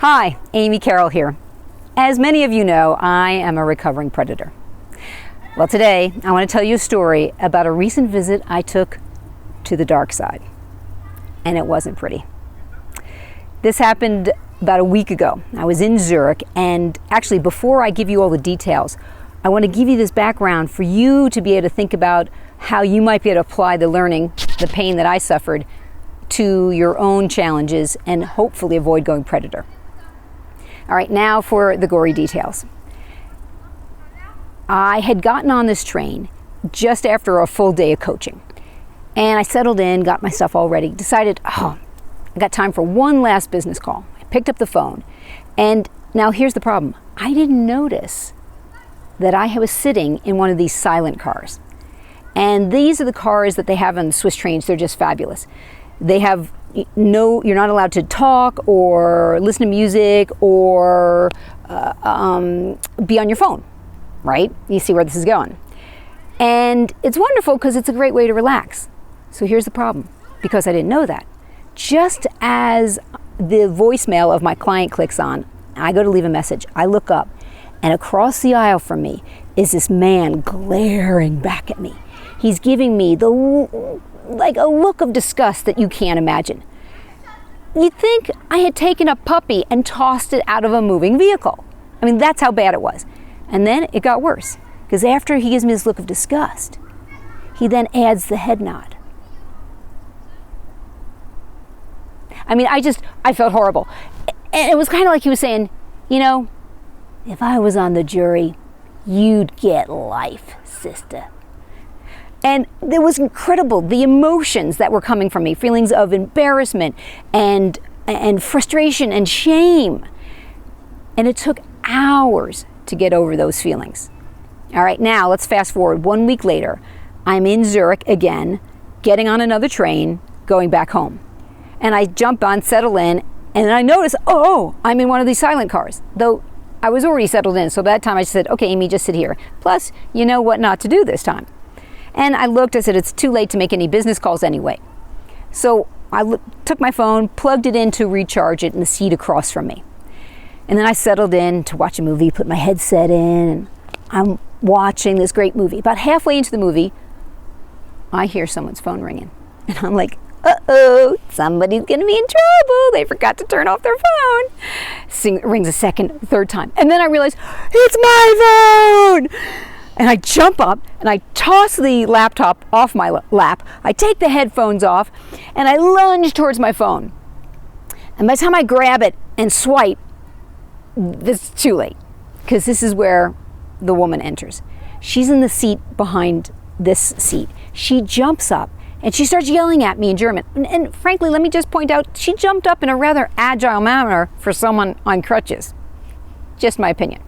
Hi, Amy Carroll here. As many of you know, I am a recovering predator. Well, today I want to tell you a story about a recent visit I took to the dark side. And it wasn't pretty. This happened about a week ago. I was in Zurich, and actually before I give you all the details, I want to give you this background for you to be able to think about how you might be able to apply the learning, the pain that I suffered, to your own challenges and hopefully avoid going predator. All right, now for the gory details. I had gotten on this train just after a full day of coaching. And I settled in, got my stuff all ready, decided, I got time for one last business call. I picked up the phone. And now here's the problem. I didn't notice that I was sitting in one of these silent cars. And these are the cars that they have on the Swiss trains. They're just fabulous. They have you're not allowed to talk or listen to music or be on your phone, right? You see where this is going. And it's wonderful because it's a great way to relax. So here's the problem, because I didn't know that. Just as the voicemail of my client clicks on, I go to leave a message, I look up, and across the aisle from me is this man glaring back at me. He's giving me like a look of disgust that you can't imagine. You'd think I had taken a puppy and tossed it out of a moving vehicle. I mean, that's how bad it was. And then it got worse, because after he gives me this look of disgust, he then adds the head nod. I mean, I felt horrible. And it was kind of like he was saying, you know, if I was on the jury, you'd get life, sister. And it was incredible, the emotions that were coming from me, feelings of embarrassment and frustration and shame. And it took hours to get over those feelings. All right, now let's fast forward 1 week later. I'm in Zurich again, getting on another train, going back home. And I jump on, settle in, and I notice, I'm in one of these silent cars. Though I was already settled in, so by that time I said, okay, Amy, just sit here. Plus, you know what not to do this time. And I looked, I said, it's too late to make any business calls anyway. So I took my phone, plugged it in to recharge it in the seat across from me. And then I settled in to watch a movie, put my headset in, and I'm watching this great movie. About halfway into the movie, I hear someone's phone ringing. And I'm like, somebody's going to be in trouble. They forgot to turn off their phone. Rings a second, third time. And then I realize, it's my phone! And I jump up and I toss the laptop off my lap. I take the headphones off and I lunge towards my phone. And by the time I grab it and swipe, it's too late, because this is where the woman enters. She's in the seat behind this seat. She jumps up and she starts yelling at me in German. And frankly, let me just point out, she jumped up in a rather agile manner for someone on crutches. Just my opinion.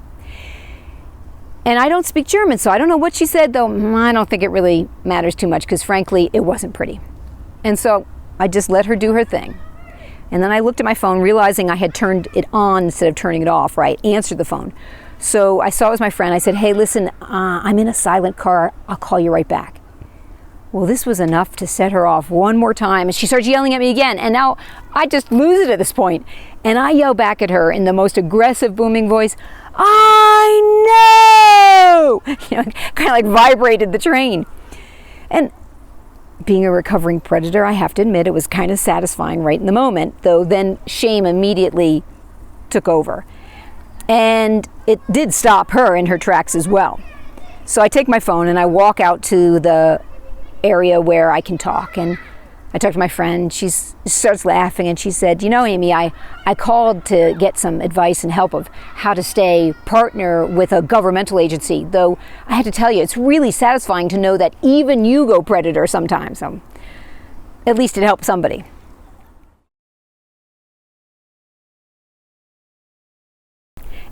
And I don't speak German, so I don't know what she said, though I don't think it really matters too much, because frankly, it wasn't pretty. And so I just let her do her thing. And then I looked at my phone, realizing I had turned it on instead of turning it off, right? Answered the phone. So I saw it was my friend. I said, hey, listen, I'm in a silent car. I'll call you right back. Well, this was enough to set her off one more time. And she starts yelling at me again. And now I just lose it at this point. And I yell back at her in the most aggressive, booming voice, I know! Kind of like vibrated the train. And being a recovering predator, I have to admit, it was kind of satisfying right in the moment, though then shame immediately took over. And it did stop her in her tracks as well. So I take my phone and I walk out to the area where I can talk, and I talked to my friend. She starts laughing and she said, you know, Amy, I called to get some advice and help of how to stay partner with a governmental agency, though I had to tell you, it's really satisfying to know that even you go predator sometimes. So at least it helped somebody.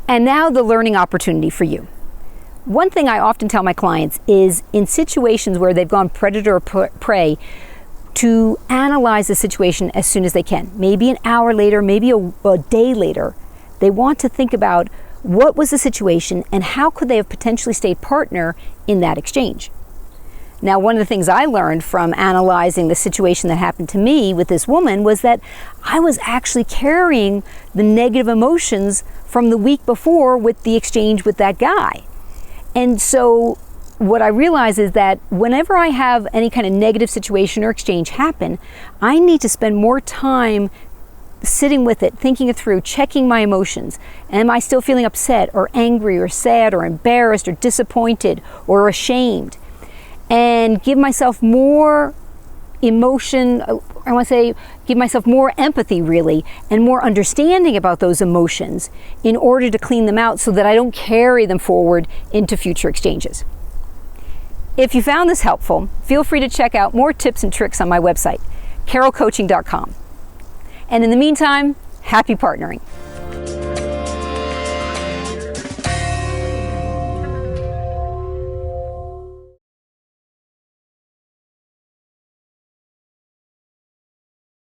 And now the learning opportunity for you. One thing I often tell my clients is, in situations where they've gone predator or prey, to analyze the situation as soon as they can. Maybe an hour later, maybe a day later. They want to think about what was the situation and how could they have potentially stayed partner in that exchange. Now, one of the things I learned from analyzing the situation that happened to me with this woman was that I was actually carrying the negative emotions from the week before with the exchange with that guy. And so what I realize is that whenever I have any kind of negative situation or exchange happen, I need to spend more time sitting with it, thinking it through, checking my emotions. Am I still feeling upset or angry or sad or embarrassed or disappointed or ashamed? And give myself more emotion, I want to say give myself more empathy really, and more understanding about those emotions in order to clean them out so that I don't carry them forward into future exchanges. If you found this helpful, feel free to check out more tips and tricks on my website, carolcoaching.com. And in the meantime, happy partnering.